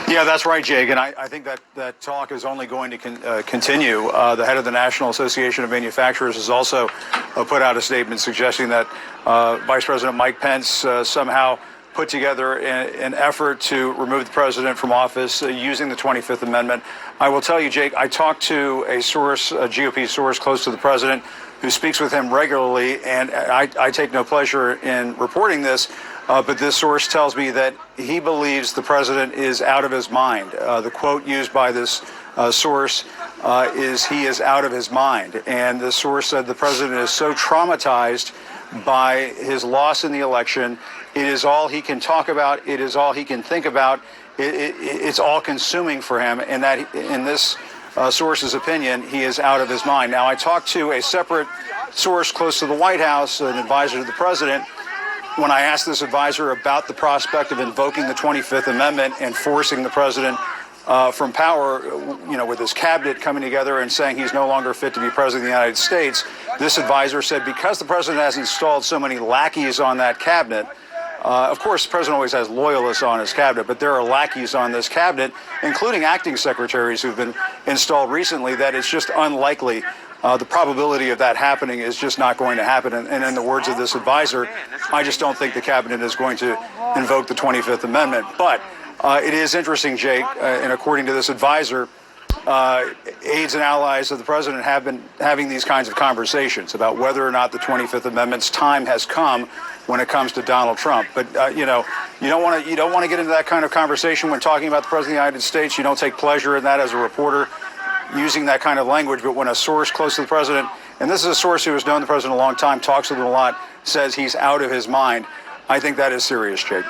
Yeah, that's right, Jake. And I think that talk is only going to continue. The head of the National Association of Manufacturers has also put out a statement suggesting that Vice President Mike Pence somehow put together an effort to remove the president from office using the 25th Amendment. I will tell you, Jake, I talked to a source, a GOP source close to the president, who speaks with him regularly, and I take no pleasure in reporting this, but this source tells me that he believes the president is out of his mind. The quote used by this source is, "He is out of his mind." And the source said the president is so traumatized by his loss in the election. It is all he can talk about. It is all he can think about. It's all consuming for him, and that in this source's opinion, he is out of his mind. Now, I talked to a separate source close to the White House, an advisor to the president, when I asked this advisor about the prospect of invoking the 25th Amendment and forcing the president from power, with his cabinet coming together and saying he's no longer fit to be president of the United States. This advisor said because the president has installed so many lackeys on that cabinet, of course, the president always has loyalists on his cabinet, but there are lackeys on this cabinet, including acting secretaries who've been installed recently, that it's just unlikely. The probability of that happening is just not going to happen. And in the words of this advisor, I just don't think the cabinet is going to invoke the 25th Amendment. But it is interesting, Jake, and according to this advisor, aides and allies of the president have been having these kinds of conversations about whether or not the 25th Amendment's time has come when it comes to Donald Trump. But you don't want to get into that kind of conversation when talking about the president of the United States. You don't take pleasure in that as a reporter, using that kind of language. But when a source close to the president, and this is a source who has known the president a long time, talks with him a lot, says he's out of his mind, I think that is serious, Jake.